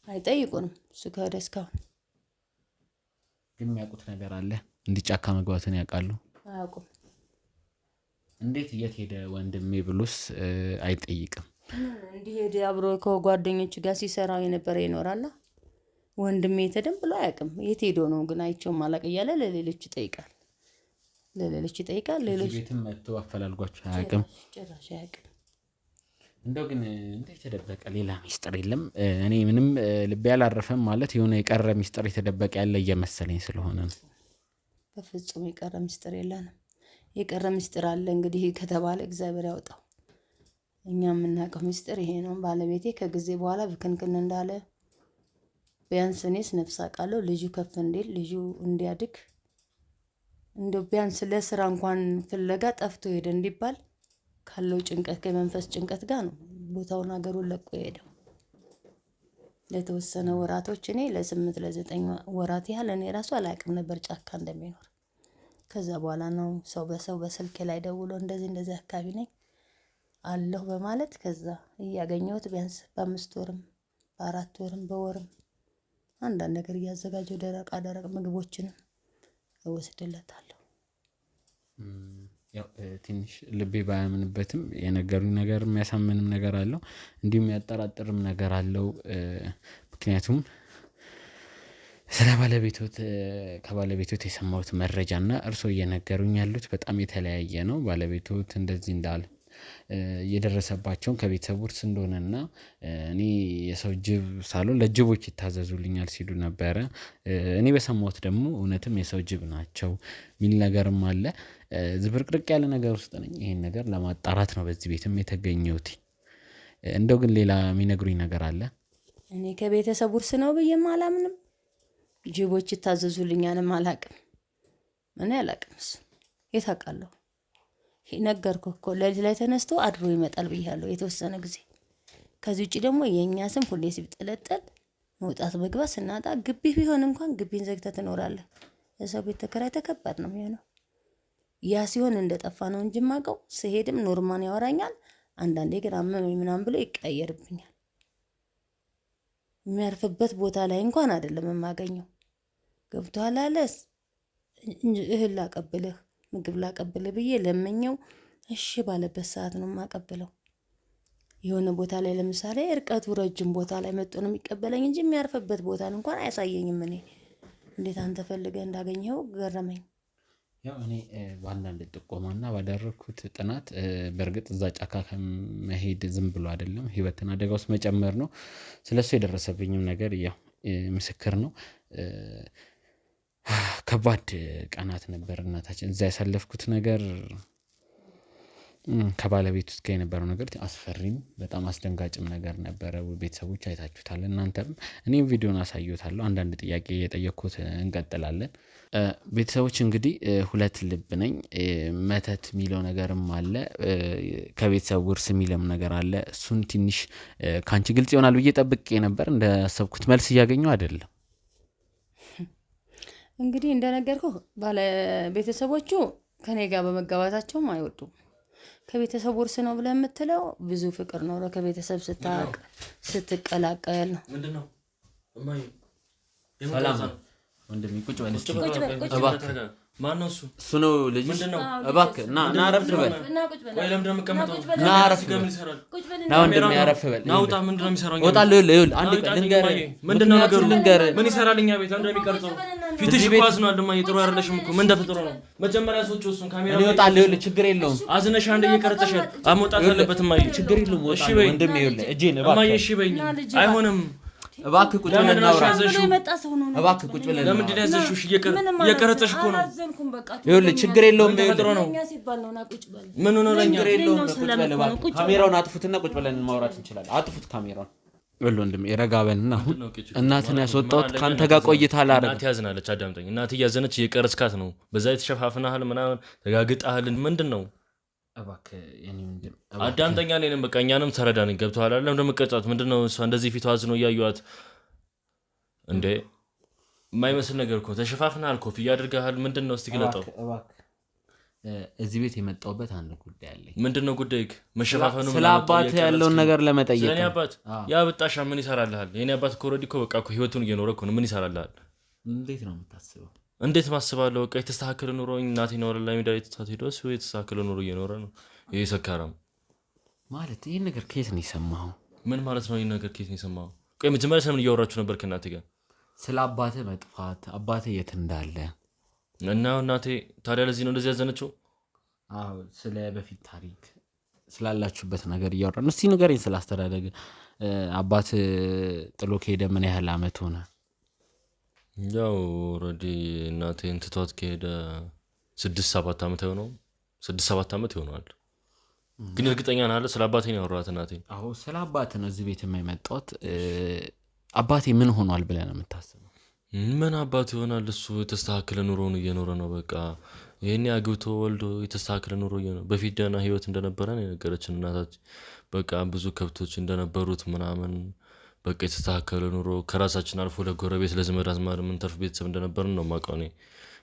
አይጠይቁንም። እሱ ከወደ እስካሁን ግን የሚያውቁት ነገር አለ? እንዲህ ጫካ መግባቱን ያውቃሉ? አያውቁም። እንዴት የት ሄደ ወንድሜ ብሎስ አይጠይቅም? እንዲሄድ አብሮ ከጓደኞቹ ጋር ሲሰራ የነበረ ይኖራል። ወንድሜ የተደም ብሎ አያውቅም። የት ሄዶ ነው ግን አይቼውም አላውቅ እያለ ለሌሎች ይጠይቃል። ሌሎች ቤትም መጥቶ አፈላልጓችሁ አያውቅም? ጭራሽ አያውቅም። እንደው ግን እንዴት የተደበቀ ሌላ ሚስጥር የለም? እኔ ምንም ልቤ አላረፈም ማለት የሆነ የቀረ ሚስጥር የተደበቀ ያለ እየመሰለኝ ስለሆነ ነው። በፍጹም የቀረ ሚስጥር የለንም። የቀረ ሚስጥር አለ እንግዲህ ከተባለ እግዚአብሔር ያውጣው። እኛ የምናውቀው ሚስጥር ይሄ ነው። ባለቤቴ ከጊዜ በኋላ ብክንክን እንዳለ ቢያንስ እኔስ ነፍስ አውቃለሁ። ልጁ ከፍ እንዲል ልጁ እንዲያድግ እንደው ቢያንስ ለስራ እንኳን ፍለጋ ጠፍቶ ሄደ እንዲባል ካለው ጭንቀት ከመንፈስ ጭንቀት ጋር ነው ቦታውን ሀገሩን ለቆ ሄደው። ለተወሰነ ወራቶች እኔ ለ8 ለ9 ወራት ያህል እኔ ራሱ አላውቅም ነበር ጫካ እንደሚኖር። ከዛ በኋላ ነው ሰው በስልኬ ላይ ደውሎ እንደዚህ አካባቢ ነኝ አለሁ በማለት ከዛ እያገኘሁት ቢያንስ በ5 ወርም በ4 ወርም በወርም አንዳንድ ነገር እያዘጋጀው ደረቅ ምግቦችንም እወስድለታለሁ። ያው ትንሽ ልቤ ባያምንበትም የነገሩኝ ነገር የሚያሳምንም ነገር አለው፣ እንዲሁም ያጠራጥርም ነገር አለው። ምክንያቱም ስለ ከባለቤቶት የሰማሁት መረጃና እርሶ እየነገሩኝ ያሉት በጣም የተለያየ ነው። ባለቤቶት እንደዚህ እንዳለ የደረሰባቸውን ከቤተሰብ ውርስ እንደሆነና እኔ የሰው ጅብ ሳልሆን ለጅቦች ይታዘዙልኛል ሲሉ ነበረ። እኔ በሰማሁት ደግሞ እውነትም የሰው ጅብ ናቸው ሚል ነገርም አለ። ዝብርቅርቅ ያለ ነገር ውስጥ ነኝ። ይሄን ነገር ለማጣራት ነው በዚህ ቤትም የተገኘሁት። እንደው ግን ሌላ የሚነግሩኝ ነገር አለ? እኔ ከቤተሰብ ውርስ ነው ብዬም አላምንም። ጅቦች ይታዘዙልኛልም አላቅም። እኔ አላቅም። እሱ የት አውቃለሁ? ነገርኩህ እኮ ሌሊት ላይ ተነስቶ አድሮ ይመጣል ብያለሁ የተወሰነ ጊዜ። ከዚህ ውጭ ደግሞ የእኛ ስም ሁሌ ሲብጠለጠል መውጣት መግባት ስናጣ ግቢ ቢሆን እንኳን ግቢን ዘግተህ ትኖራለህ። የሰው ቤት ተከራይተህ ከባድ ነው የሚሆነው። ያ ሲሆን እንደጠፋ ነው እንጂ የማውቀው ስሄድም ኖርማን ያወራኛል። አንዳንዴ ግን አመመኝ ምናምን ብሎ ይቀየርብኛል። የሚያርፍበት ቦታ ላይ እንኳን አይደለም የማገኘው። ገብቶሃል አለስ እህል ላቀብልህ ምግብ ላቀብልህ ብዬ ለምኘው እሺ ባለበት ሰዓት ነው የማቀብለው። የሆነ ቦታ ላይ ለምሳሌ እርቀቱ ረጅም ቦታ ላይ መጥቶ ነው የሚቀበለኝ እንጂ የሚያርፍበት ቦታን እንኳን አያሳየኝም። እኔ እንዴት አንተ ፈልገህ እንዳገኘው ገረመኝ። ያው እኔ በአንዳንድ ጥቆማና ባደረኩት ጥናት በእርግጥ እዛ ጫካ ከመሄድ ዝም ብሎ አይደለም ህይወትን አደጋ ውስጥ መጨመር ነው። ስለሱ የደረሰብኝም ነገር ያው ምስክር ነው። ከባድ ቀናት ነበር እናታችን እዛ ያሳለፍኩት ነገር። ከባለቤቱ ጋር የነበረው ነገር አስፈሪም በጣም አስደንጋጭም ነገር ነበረ። ቤተሰቦች አይታችሁታል እናንተም፣ እኔም ቪዲዮን አሳዩታለሁ። አንዳንድ ጥያቄ የጠየቅኩት እንቀጥላለን። ቤተሰቦች እንግዲህ ሁለት ልብ ነኝ። መተት የሚለው ነገርም አለ፣ ከቤተሰብ ውርስ የሚለም ነገር አለ። እሱን ትንሽ ከአንቺ ግልጽ ይሆናል ብዬ ጠብቄ ነበር። እንዳሰብኩት መልስ እያገኘሁ አይደለም። እንግዲህ እንደነገርኩህ ባለ ቤተሰቦቹ ከኔ ጋር በመጋባታቸውም አይወዱም። ከቤተሰብ ውርስ ነው ብለህ የምትለው ብዙ ፍቅር ነው ከቤተሰብ ስትቀላቀል ነው። ምንድነው እማዬ? ሰላም ወንድሜ ቁጭ በል እስቲ። እባክህ ማነው እሱ? እሱ ነው ልጅ። ምንድነው? እባክህ ና አረፍ በል። ቆይ ለምንድን ነው የምትቀመጠው? ና አረፍ በል። ና ወንድሜ አረፍ በል። ና ውጣ። ምንድን ነው የሚሰራው? እወጣለሁ። ይኸውልህ አንድ ቀን ልንገርህ። ምንድን ነው ነገሩ? ምን ይሰራል እኛ ቤት? ለምንድን ነው የሚቀርጸው? ፊትሽ እኮ አዝኗል እማዬ። ጥሩ አይደለሽም እኮ። ምን ተፈጥሮ ነው? መጀመሪያ ሰዎች እሱን ካሜራ እኔ እወጣለሁ። ይኸውልህ ችግር የለውም። አዝነሽ አንድ እየቀረጸሽ አመውጣት አለበት እማዬ። ችግር የለውም። እወጣለሁ ወንድሜ። ይኸውልህ እጄን እባክህ እማዬ። እሺ በይኝ። አይሆንም። እባክህ ቁጭ ብለን እናውራ። እባክህ ቁጭ ብለን እናውራ። ለምንድን ነው ያዘሽው? እየቀረጸሽ እኮ ነው። ይኸውልህ ችግር የለውም። ተፈጥሮ ነው። ምን ሆኖ ለኛ? ችግር የለውም። ቁጭ በል እባክህ። ካሜራውን አጥፉትና ቁጭ ብለን ማውራት እንችላለን። አጥፉት ካሜራውን። ይኸውልህ ወንድሜ ረጋ በልና አሁን እናትን ያስወጣሁት ከአንተ ጋር ቆይታ አላደረግም። እናት ያዝናለች። አዳምጠኝ። እናት እያዘነች እየቀረጽካት ነው። በዛ የተሸፋፍናሃል ምናምን ተጋግጣሃል። ምንድን ነው? እባክህ የኔ ወንድም አዳምጠኛ። እኔንም በቃ እኛንም ተረዳን። ገብቶሃል አይደል? እንደምትቀርጻት ምንድን ነው እሷ እንደዚህ ፊቷ አዝኖ እያዩዋት እንዴ? የማይመስል ነገር እኮ ተሸፋፍናሃል፣ ኮፍያ አድርገሃል። ምንድን ነው? እስቲ ግለጠው እባክህ። እዚህ ቤት የመጣሁበት አንድ ጉዳይ አለኝ። ምንድን ነው ጉዳይክ? መሸፋፈኑ ስለ አባት ያለውን ነገር ለመጠየቅ። ስለኔ አባት ያ ብጣሻ ምን ይሰራልሃል? የኔ አባት እኮ ኦልሬዲ እኮ በቃ እኮ ህይወቱን እየኖረ እኮ ነው። ምን ይሰራልሃል? እንዴት ነው የምታስበው? እንዴት ማስባለሁ? በቃ የተስተካከለ ኑሮ እናቴ ኖረ ላይ ሜዳ የተሳት ሄዶ እሱ የተስተካከለ ኑሮ እየኖረ ነው። ይሄ ሰካራም ማለት ይሄን ነገር ከየት ነው የሰማኸው? ምን ማለት ነው? ይሄን ነገር ከየት ነው የሰማኸው? ቆይ መጀመሪያ ስለምን እያወራችሁ ነበር ከእናቴ ጋር? ስለ አባትህ መጥፋት፣ አባትህ የት እንዳለ እና እናቴ ታዲያ ለዚህ ነው እንደዚህ ያዘነችው? አዎ ስለ በፊት ታሪክ ስላላችሁበት ነገር እያወራን እስቲ ንገረኝ ስላስተዳደግ። አባት ጥሎ ከሄደ ምን ያህል አመት ሆነ? ያው ኦልሬዲ እናቴን ትቷት ከሄደ 6-7 ዓመት አይሆነውም? 6-7 ዓመት ይሆነዋል። ግን እርግጠኛ ነህ አለ ስለ አባቴ ነው ያወራሁት እናቴን። አዎ ስለ አባት ነው እዚህ ቤት የማይመጣት። አባቴ ምን ሆኗል ብለህ ነው የምታስበው? ምን አባት ይሆናል እሱ የተስተካከለ ኑሮውን እየኖረ ነው። በቃ ይሄኔ አግብቶ ወልዶ የተስተካከለ ኑሮ እየኖረ በፊት ደህና ህይወት እንደነበረ ነው የነገረችን እናታችን። በቃ ብዙ ከብቶች እንደነበሩት ምናምን በቃ የተስተካከለ ኑሮ ከራሳችን አልፎ ለጎረቤት ለዘመድ አዝማድ የምንተርፍ ቤተሰብ እንደነበርን ነው የማውቀው እኔ።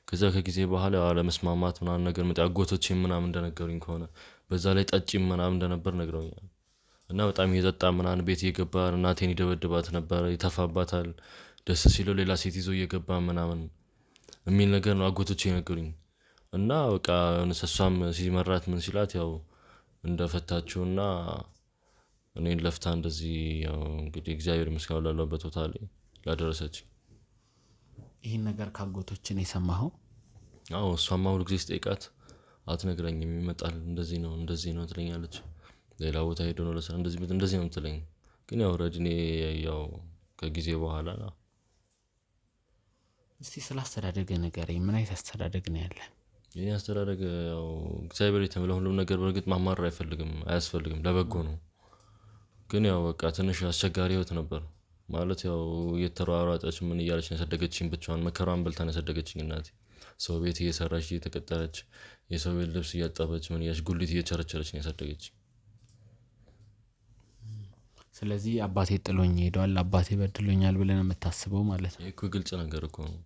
ከዛ ከጊዜ በኋላ አለመስማማት ምናምን ነገር መጣ። አጎቶቼም ምናምን እንደነገሩኝ ከሆነ በዛ ላይ ጠጪም ምናምን እንደነበር ነግረውኛል። እና በጣም እየጠጣ ምናምን ቤት እየገባ እናቴን ይደበድባት ነበር፣ ይተፋባታል። ደስ ሲለው ሌላ ሴት ይዞ እየገባ ምናምን የሚል ነገር ነው አጎቶቼ የነገሩኝ። እና በቃ እሷም ሲመራት ምን ሲላት ያው እንደፈታችውና እኔን ለፍታ እንደዚህ ያው እንግዲህ እግዚአብሔር ይመስገን ላለሁበት ቦታ ላይ ላደረሰች። ይህን ነገር ካጎቶችን የሰማኸው? አዎ እሷማ ሁሉ ጊዜ ስጠይቃት አትነግረኝም። ይመጣል እንደዚህ ነው ትለኛለች። ሌላ ቦታ ሄዶ ነው ለስራ እንደዚህ ነው የምትለኝ። ግን ያው ኦልሬዲ እኔ ያው ከጊዜ በኋላ እስቲ ስለ አስተዳደግ ንገረኝ። ምን አይነት አስተዳደግ ነው ያለ? የኔ አስተዳደግ ያው እግዚአብሔር የተመለ ሁሉም ነገር በእርግጥ ማማረር አያስፈልግም፣ ለበጎ ነው። ግን ያው በቃ ትንሽ አስቸጋሪ ህይወት ነበር ማለት ያው እየተሯሯጠች ምን እያለች ነው ያሳደገችኝ። ብቻዋን መከራን በልታ ነው ያሳደገችኝ እናቴ። ሰው ቤት እየሰራች እየተቀጠረች የሰው ቤት ልብስ እያጠበች ምን እያለች ጉሊት እየቸረቸረች ነው ያሳደገችኝ። ስለዚህ አባቴ ጥሎኝ ሄዷል፣ አባቴ በድሎኛል ብለን የምታስበው ማለት ነው? ይሄ እኮ ግልጽ ነገር እኮ ነው።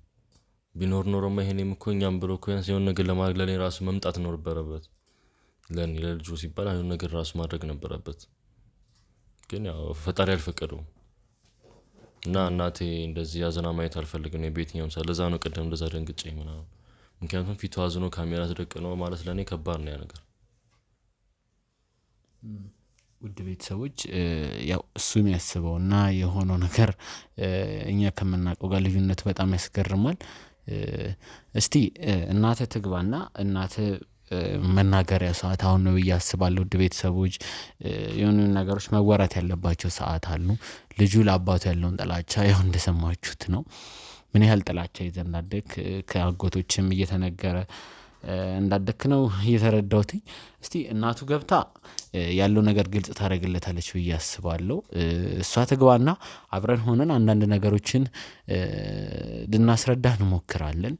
ቢኖር ኖሮማ ይሄኔም እኮ እኛም ብሎ እኮ የሆነ ነገር ለማድረግ ለኔ ራሱ መምጣት ነበረበት። ለኔ ለልጁ ሲባል የሆነ ነገር ራሱ ማድረግ ነበረበት። ግን ያው ፈጣሪ አልፈቀደውም። እና እናቴ እንደዚህ ያዘና ማየት አልፈልግም በየትኛውም ሰዓት። ለዛ ነው ቀደም እንደዛ ደንግጬ ምናምን። ምክንያቱም ፊቱ አዝኖ ካሜራ ተደቅኖ ማለት ለኔ ከባድ ነው ያ ነገር። ውድ ቤተሰቦች ያው እሱ የሚያስበውና የሆነው ነገር እኛ ከምናውቀው ጋር ልዩነቱ በጣም ያስገርማል። እስቲ እናተ ትግባና እናተ መናገሪያ ሰዓት አሁን ነው ብዬ አስባለሁ። ውድ ቤተሰቦች የሆኑ ነገሮች መወራት ያለባቸው ሰዓት አሉ። ልጁ ለአባቱ ያለውን ጥላቻ ያው እንደሰማችሁት ነው። ምን ያህል ጥላቻ ይዘህ እንዳደግክ ከአጎቶችም እየተነገረ እንዳደግክ ነው እየተረዳሁት። እስቲ እናቱ ገብታ ያለው ነገር ግልጽ ታደርግለታለች ብዬ አስባለሁ። እሷ ትግባና አብረን ሆነን አንዳንድ ነገሮችን ልናስረዳህ እንሞክራለን።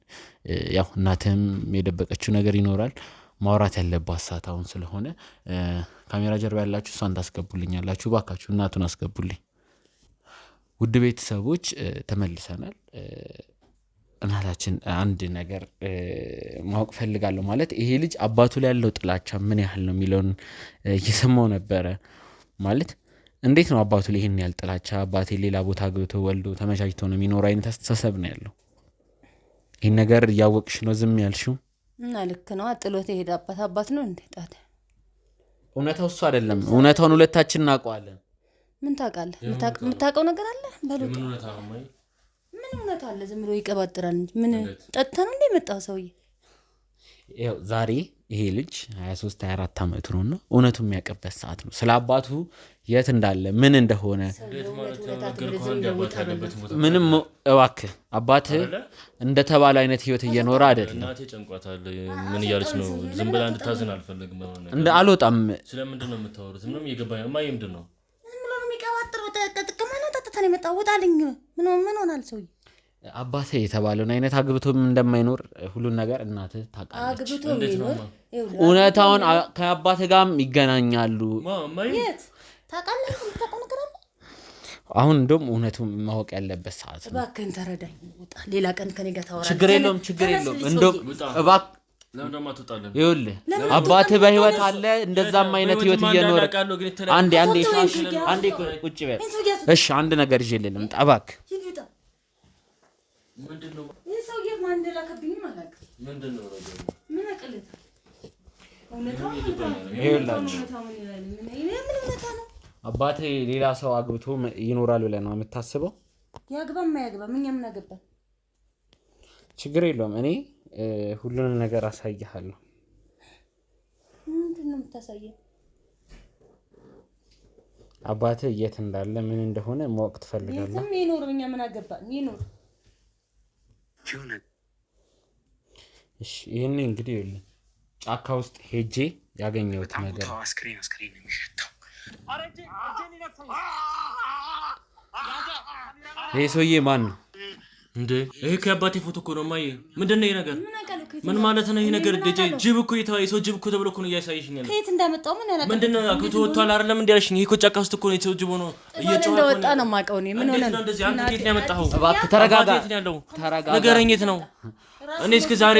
ያው እናትህም የደበቀችው ነገር ይኖራል። ማውራት ያለባት ሰዓት አሁን ስለሆነ ካሜራ ጀርባ ያላችሁ እሷን ታስገቡልኛላችሁ። እባካችሁ እናቱን አስገቡልኝ። ውድ ቤተሰቦች ተመልሰናል። እናታችን አንድ ነገር ማወቅ ፈልጋለሁ። ማለት ይሄ ልጅ አባቱ ላይ ያለው ጥላቻ ምን ያህል ነው የሚለውን እየሰማው ነበረ። ማለት እንዴት ነው አባቱ ላይ ይሄን ያህል ጥላቻ? አባቴ ሌላ ቦታ አግብቶ ወልዶ ተመቻችቶ ነው የሚኖር አይነት አስተሳሰብ ነው ያለው። ይህን ነገር እያወቅሽ ነው ዝም ያልሽው? እና ልክ ነው። ጥሎት የሄደ አባት ነው እንዴ? ጣት እውነታው እሱ አይደለም። እውነታውን ሁለታችን እናውቀዋለን። ምን ታውቃለህ? የምታውቀው ነገር አለ? በሉት። ምን እውነት አለ? ዝም ብሎ ይቀባጥራል እንጂ ምን ጠጥታ ነው እንደ የመጣው ሰውዬ? ያው ዛሬ ይሄ ልጅ 23-24 ዓመቱ ነውና እውነቱ የሚያውቅበት ሰዓት ነው። ስለ አባቱ የት እንዳለ ምን እንደሆነ ምንም እባክህ አባትህ እንደተባለ አይነት ህይወት እየኖረ አይደለም። እናቴ ጨንቋታል። ምን እያለች ነው? ዝም ብላ እንድታዝን አልፈልግም። እንደ አልወጣም። ስለምንድን ነው የምታወሩት? ምንም እየገባኝ እማዬ ምንድን ነው ዝም ብሎ ነው የሚቀባጥረው? ጥቅም ነው ጠጥታ ነው የመጣው። ወጣልኝ። ምን ሆናል ሰውዬ? አባቴ የተባለውን አይነት አግብቶም እንደማይኖር ሁሉን ነገር እናትህ ታውቃለች። አግብቶ የሚኖር እውነታውን ከአባትህ ጋርም ይገናኛሉ። የት ታውቃለህ? የምታውቀው ነገር አለ? አሁን እንደውም እውነቱን ማወቅ ያለበት ሰዓት ነው። እባክህን ተረዳኝ። ውጣ። ሌላ ቀን ከኔ ጋር ታወራለህ። ችግር የለውም። እንደውም እባክህ ይኸውልህ አባትህ በህይወት አለ። እንደዛም አይነት ህይወት እየኖረ አንዴ ቁጭ በል እሺ። አንድ ነገር ይዤልህ ልምጣ እባክህ። ምንድነው? የሰውዬ ማንደላ ከብኝ ማለት ምንድነው? ምን አቀለታ አባቴ ሌላ ሰው አግብቶ ይኖራል ብለህ ነው የምታስበው? ያግባም አያግባም እኛ ምን አገባን? ችግር የለውም። እኔ ሁሉንም ነገር አሳይሃለሁ። ምንድነው የምታሳየው? አባትህ የት እንዳለ ምን እንደሆነ ማወቅ ትፈልጋለህ? የትም ይኖር እኛ ምን አገባን ይኖር። እሺ ይሄን እንግዲህ ይኸውልህ ጫካ ውስጥ ሄጄ ያገኘሁት ነገር አስክሬን የሚሸተው ይሄ ሰውዬ ማን ነው እንዴ? ይሄ ከአባቴ ፎቶ እኮ ነው ማየ። ምንድነው ይሄ ነገር? ምን ማለት ነው ይሄ ነገር? ጅብ እኮ የሰው ጅብ እኮ ተብሎ እኮ ነው እያሳየሽኝ ያለው። ከየት እንዳመጣው ምን ያላቀ ምንድነው? አክቶ ወጥቷል አይደለም እንዴ ያልሽኝ? ይሄ እኮ ጫካ ውስጥ እኮ ነው የሰው ጅብ ሆኖ እየጮኸ እንደወጣ ነው የማውቀው እኔ። ምን ሆነ ነው እንደዚህ? አንተ ከየት ነው ያመጣኸው? እባክህ ተረጋጋ። ተረጋጋ። ንገረኝ፣ የት ነው? እኔ እስከ ዛሬ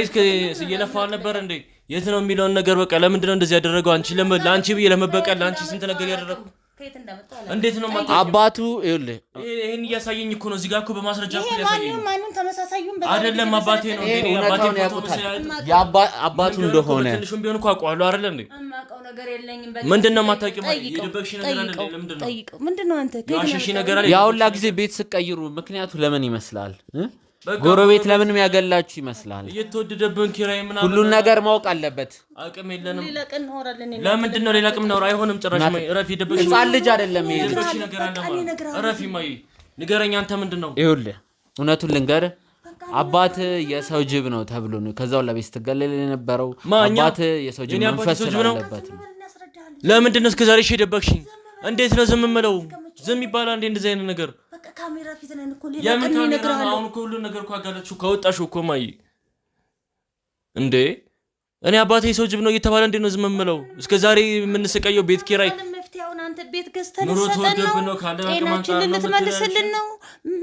እየለፋሁ ነበር እንዴ? የት ነው የሚለውን ነገር በቃ ለምንድነው እንደዚህ ያደረገው? አንቺ ለአንቺ ብዬ ለመበቀል ለአንቺ ስንት ነገር ያደረኩ እንዴት ነው ማለት አባቱ ይኸውልህ ይሄን እያሳየኝ እኮ ነው። እዚህ ጋር እኮ በማስረጃ እኮ ያሳየኝ ማንም ተመሳሳዩን አይደለም። አባቴ ነው እንዴ? አባቴ አባቱ እንደሆነ ትንሹም ቢሆን እኮ አውቀዋለሁ አይደል እንዴ? የማውቀው ነገር የለኝም። ምንድነው የማታውቂው? የደበቅሽ ነገር አለ እንዴ? ለምንድን ነው ጠይቀው። ምንድነው አንተ ያሽሽ ነገር አለ? ያውላ ጊዜ ቤት ስቀይሩ ምክንያቱ ለምን ይመስላል? ጎረቤት ለምን የሚያገላችሁ ይመስላል? እየተወደደብን ኪራይ ምናምን ሁሉን ነገር ማወቅ አለበት። አቅም የለንም። ሌላ ቀን እንሆራለን። ለምንድን ነው ሌላ ቀን ነው? አይሆንም ጭራሽ። ማይ ረፊ ደበሽ ህፃን ልጅ አይደለም ይሄ ልጅ። ነገር አለ። ረፊ ማይ ንገረኝ፣ አንተ ምንድነው? ይኸውልህ እውነቱን ልንገርህ አባት የሰው ጅብ ነው ተብሎ ነው ከዛው ለቤት ስትገለል የነበረው። አባት የሰው ጅብ መንፈስ አለበት። ለምንድን ነው እስከዛሬ ደበቅሽኝ? እንዴት ነው ዝም የምለው? ዝም ይባላል እንዴ እንደዚህ አይነት ነገር? ካሜራ ፊት ነን እኮ ሌላ ቀን ይነግራል። አሁን እኮ ሁሉ ነገር እኮ አጋለጥሽው ከወጣሽው እኮ ማይ እንዴ እኔ አባቴ ሰው ጅብ ነው እየተባለ እንዴት ነው ዝም የምለው? እስከዛሬ የምንሰቀየው ቤት ኪራይ መፍትሄውን አንተ ቤት ገዝተን ሰጠን ነው ጤናችንን ልትመልስልን ነው።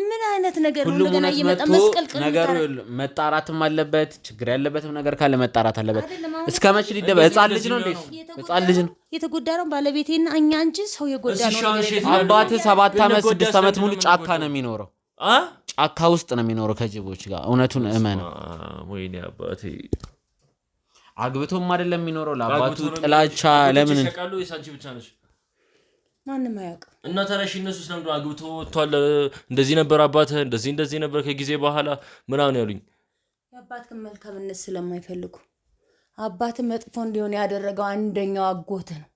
ምን አይነት ነገር ነው? እንደገና እየመጣ መስቀልቅል ነገር መጣራትም አለበት። ችግር ያለበትም ነገር ካለ መጣራት አለበት። እስከ መቼ ሊደበ ህፃን ልጅ ነው እንዴ? ህፃን ልጅ ነው የተጎዳ ነው ባለቤቴና እኛ እንጂ ሰው የጎዳ ነው። አባት 7 ዓመት 6 ዓመት ሙሉ ጫካ ነው የሚኖረው። ጫካ ውስጥ ነው የሚኖረው ከጅቦች ጋር። እውነቱን እመን። ወይኔ አባቴ አግብቶም አይደለም የሚኖረው። ለአባቱ ጥላቻ ለምን ተቃሉ? የሳንቺ ብቻ ነሽ? ማንንም አያውቅም። እና ታረሽ እነሱ ስለምዶ አግብቶ ወጥቷል። እንደዚህ ነበር አባተ እንደዚህ ነበር ከጊዜ በኋላ ምናምን ያሉኝ። የአባትህን መልካምነት ስለማይፈልጉ አባትህ መጥፎ እንዲሆን ያደረገው አንደኛው አጎት ነው።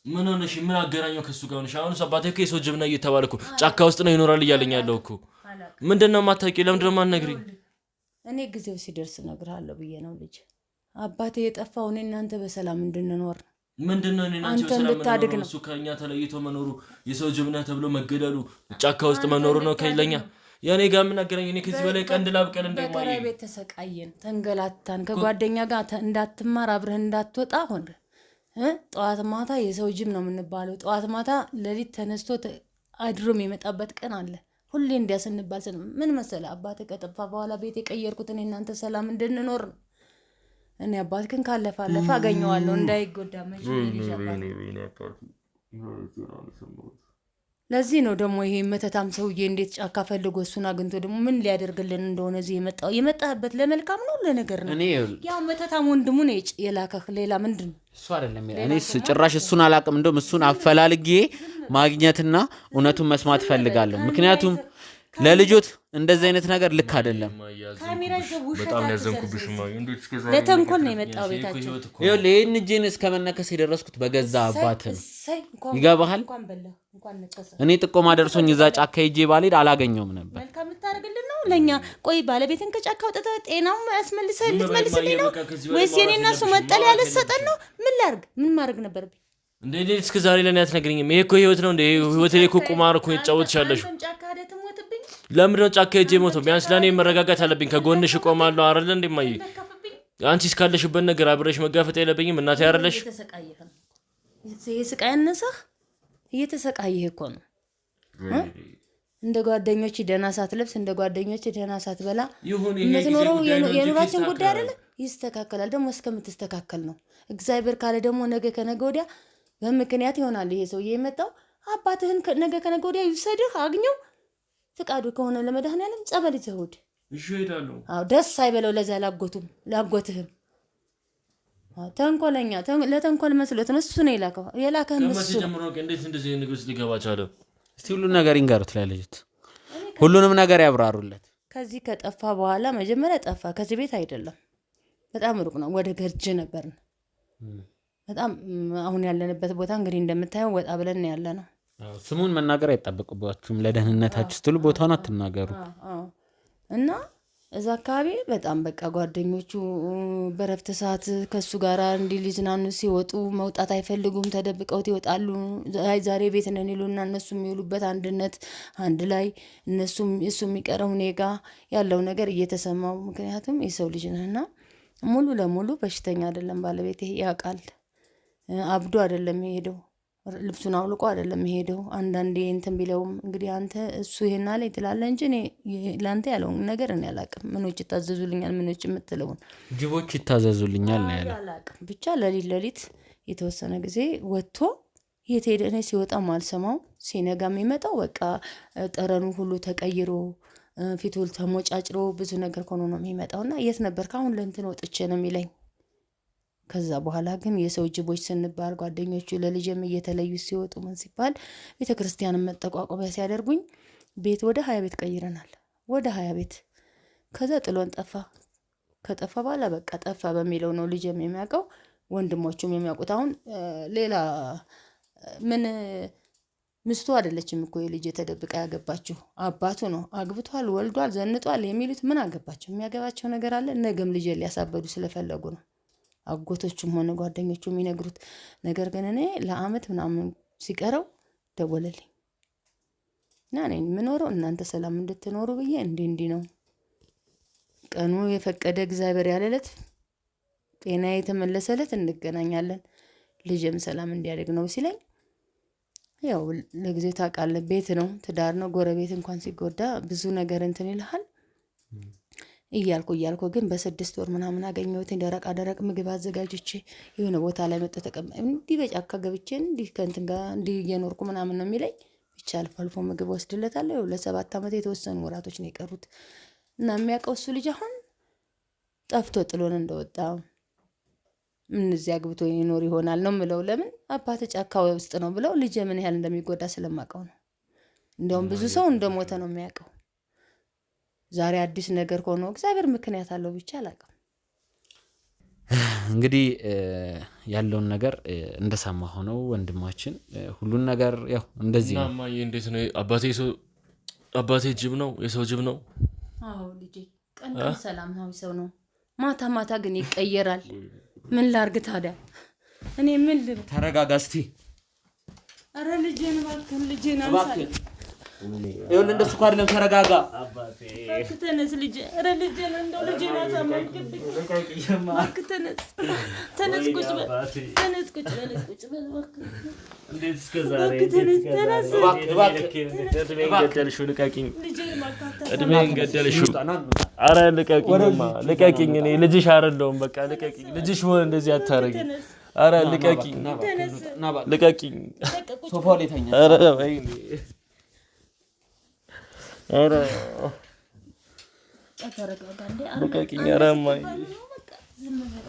ምን ሆነሽ? ምን አገናኘው ከሱ ጋር ሆነሽ? አሁንስ አባቴ እኮ የሰው ጅብ ነው እየተባለ እኮ ጫካ ውስጥ ነው ይኖራል እያለኝ ያለው እኮ። ምንድነው የማታውቂው? ለምንድን ነው የማትነግሪኝ? እኔ ጊዜው ሲደርስ እነግርሃለሁ ብዬ ነው ልጅ። አባቴ የጠፋው እኔ እናንተ በሰላም እንድንኖር ነው። ምንድነው እኔ እናንተ በሰላም ነው? እሱ ከኛ ተለይቶ መኖሩ የሰው ጅብ ነህ ተብሎ መገደሉ ጫካ ውስጥ መኖሩ ነው ከለኛ። ያኔ ጋር ምን አገናኝ? እኔ ከዚህ በላይ ቀንድ ላብቀል እንደማይ ቤት ተሰቃየን፣ ተንገላታን። ከጓደኛ ጋር እንዳትማር አብረን እንዳትወጣ ሆነ። ጠዋት ማታ የሰው ጅብ ነው የምንባለው። ጠዋት ማታ ሌሊት ተነስቶ አድሮ የሚመጣበት ቀን አለ። ሁሌ እንዲያስንባል ምን መሰለ አባቴ ከጠፋ በኋላ ቤት የቀየርኩት እኔ እናንተ ሰላም እንድንኖር ነው። እኔ አባት ግን ካለፈ አለፈ አገኘዋለሁ እንዳይጎዳ መች ይልሻል። ለዚህ ነው ደግሞ ይሄ መተታም ሰውዬ እንዴት ጫካ ፈልጎ እሱን አግኝቶ ደግሞ ምን ሊያደርግልን እንደሆነ እዚህ የመጣበት ለመልካም ነው ለነገር ነው። ያው መተታም ወንድሙ ነው የላከህ። ሌላ ምንድን ነው እሱ አይደለም። እኔ ጭራሽ እሱን አላውቅም። እንደውም እሱን አፈላልጌ ማግኘትና እውነቱን መስማት ፈልጋለሁ። ምክንያቱም ለልጆት እንደዚህ አይነት ነገር ልክ አይደለም። በጣም ያዘንኩብሽ ማይ እንዴት እስከዛሬ ለተንኮል ነው የመጣው ቤታችን። ይኸውልህ ይሄን እጄን እስከ መነከስ የደረስኩት በገዛ አባት ነው። ይገባሃል? እኔ ጥቆማ ደርሶኝ እዛ ጫካ ሄጄ ባልሄድ አላገኘውም ነበር። መልካም ልታደርግልን ነው ለኛ። ቆይ ባለቤትን ከጫካ አውጥተህ ጤናው ልትመልስልኝ ነው ወይስ የኔና እሱ መጠለያ ልትሰጠን ነው? ምን ላድርግ? ምን ማድረግ ነበረብኝ? እንዴ እስከዛሬ ለኔ አትነግሪኝም? ይሄ እኮ ህይወት ነው እንዴ? ህይወት ላይ እኮ ቁማር እኮ የተጫወትሻለሽ። ለምንድን ነው ጫካ ሄጄ ሞተው? ቢያንስ ለእኔ መረጋጋት አለብኝ። ከጎንሽ እቆማለሁ አይደል እንዴ? ማይ አንቺ እስካለሽበት ነገር አብረሽ መጋፈጥ የለብኝም? እናቴ አይደለሽ? ስቃይ አነሳህ? እየተሰቃየህ እኮ ነው። እንደ ጓደኞች ደህና ሳትለብስ እንደ ጓደኞች ደህና ሳትበላ የምትኖረው የኑራችን ጉዳይ አይደለ? ይስተካከላል። ደግሞ እስከምትስተካከል ነው። እግዚአብሔር ካለ ደግሞ ነገ ከነገ ወዲያ በምክንያት ይሆናል ይሄ ሰውዬ የመጣው። አባትህን ነገ ከነገ ወዲያ ይውሰድህ፣ አግኘው። ፍቃዱ ከሆነ ለመድኃኒዓለም ጸበል ይዘውድ እሺ እሄዳለሁ። አዎ ደስ አይበለው ለዛ ላጎትህም። ተንኮለኛ ለተንኮል መስሎት ነው እሱ ነው የላከህ መስሎ ጀምሮ እንዴት እንደዚህ ንግስ ሊገባ ቻለ? እስቲ ሁሉን ነገር ይንገሩት ለልጅት፣ ሁሉንም ነገር ያብራሩለት። ከዚህ ከጠፋ በኋላ መጀመሪያ ጠፋ። ከዚህ ቤት አይደለም በጣም ሩቅ ነው፣ ወደ ገርጅ ነበርን። በጣም አሁን ያለንበት ቦታ እንግዲህ እንደምታየው ወጣ ብለን ያለ ነው። ስሙን መናገር አይጠበቅባችሁም። ለደህንነታችሁ ስትሉ ቦታውን አትናገሩ። እና እዛ አካባቢ በጣም በቃ ጓደኞቹ በረፍት ሰዓት ከሱ ጋር እንዲህ ሊዝናኑ ሲወጡ መውጣት አይፈልጉም፣ ተደብቀውት ይወጣሉ። ዛሬ ቤት ነን ይሉና እነሱ የሚውሉበት አንድነት አንድ ላይ እሱ የሚቀረው እኔ ጋ ያለው ነገር እየተሰማው፣ ምክንያቱም የሰው ልጅ ነህና ሙሉ ለሙሉ በሽተኛ አይደለም ባለቤቴ ያውቃል። አብዶ አይደለም የሄደው፣ ልብሱን አውልቆ አይደለም የሄደው። አንዳንዴ እንትን ቢለውም እንግዲህ አንተ እሱ ይሄን አለኝ ትላለህ እንጂ እኔ ለአንተ ያለውን ነገር እኔ አላውቅም። ምኖች ይታዘዙልኛል፣ ምኖች የምትለውን ጅቦች ይታዘዙልኛል ነው ያለው። አላውቅም። ብቻ ሌሊት የተወሰነ ጊዜ ወጥቶ የት ሄደ? እኔ ሲወጣም አልሰማው፣ ሲነጋ የሚመጣው በቃ ጠረኑ ሁሉ ተቀይሮ ፊቱ ተሞጫጭሮ ብዙ ነገር ሆኖ ነው የሚመጣው። እና የት ነበር ካሁን ለእንትን ወጥቼ ነው የሚለኝ። ከዛ በኋላ ግን የሰው ጅቦች ስንባል ጓደኞቹ ለልጅም እየተለዩ ሲወጡ ምን ሲባል ቤተ ክርስቲያንን መጠቋቋሚያ ሲያደርጉኝ ቤት ወደ 20 ቤት ቀይረናል። ወደ 20 ቤት። ከዛ ጥሎን ጠፋ። ከጠፋ በኋላ በቃ ጠፋ በሚለው ነው ልጅም የሚያውቀው፣ ወንድሞቹም የሚያውቁት። አሁን ሌላ ምን ምስቱ አይደለችም እኮ የልጅ ተደብቃ ያገባችሁ አባቱ ነው። አግብቷል፣ ወልዷል፣ ዘንጧል የሚሉት ምን አገባቸው? የሚያገባቸው ነገር አለ? ነገም ልጅ ሊያሳበዱ ስለፈለጉ ነው አጎቶቹም ሆነ ጓደኞቹ የሚነግሩት ነገር። ግን እኔ ለአመት ምናምን ሲቀረው ደወለልኝ እና እኔ የምኖረው እናንተ ሰላም እንድትኖሩ ብዬ እንዲህ ነው ቀኑ የፈቀደ እግዚአብሔር ያለለት ጤና የተመለሰለት እንገናኛለን፣ ልጅም ሰላም እንዲያደግ ነው ሲለኝ፣ ያው ለጊዜው ታውቃለህ ቤት ነው ትዳር ነው፣ ጎረቤት እንኳን ሲጎዳ ብዙ ነገር እንትን ይልሃል እያልኩ ግን በ6 ወር ምናምን አገኘሁት። ደረቅ ምግብ አዘጋጅቼ የሆነ ቦታ ላይ መጥቶ ተቀምጬ እንዲህ በጫካ ገብቼ እንዲህ ከእንትን ጋር እንዲህ እየኖርኩ ምናምን ነው የሚለኝ። ብቻ አልፎ ምግብ ወስድለታለሁ። ለ7 ዓመት የተወሰኑ ወራቶች ነው የቀሩት እና የሚያውቀው እሱ ልጅ አሁን ጠፍቶ ጥሎን እንደወጣ እዚያ አግብቶ ይኖር ይሆናል ነው የምለው። ለምን አባተ ጫካ ውስጥ ነው ብለው ልጅ ምን ያህል እንደሚጎዳ ስለማውቀው ነው። እንደውም ብዙ ሰው እንደሞተ ነው የሚያውቀው። ዛሬ አዲስ ነገር ሆኖ እግዚአብሔር ምክንያት አለው ብቻ አላውቅም። እንግዲህ ያለውን ነገር እንደሰማ ሆነው ወንድማችን ሁሉን ነገር ያው እንደዚህ ነው። ማማዬ እንዴት ነው? አባቴ ጅብ ነው፣ የሰው ጅብ ነው። አዎ ልጄ ቀን ሰላማዊ ሰው ነው፣ ማታ ግን ይቀየራል። ምን ላርግ ታዲያ? እኔ ምን ልብ ተረጋጋ እስቲ። አረ ልጄን እባክህን ልጄን አንሳል። ይሁን እንደሱ እኮ አይደለም። ተረጋጋ አባቴ። ተነስ ልጄ። አረ ልጄን እንደው ልጄን አሳመንክብኝ። ተነስ ቁጭ በል። ተነስ ቁጭ በል እባክህ። እንዴት እስከ ዛሬ ተነስ እድሜን ገደልሽው። ልቀቂኝ። እድሜን ገደልሽው። አረ ልቀቂኝማ፣ ልቀቂኝ። እኔ ልጅሽ አይደለሁም። በቃ ልቀቂኝ። ልጅሽ ሆነ እንደዚህ አታረጊኝ። አረ ልቀቂኝ፣ ልቀቂኝ። ሶፋው ላይ ተኛ። አረ ወይኔ አረ ልቀቂኝ። አረ እማዬ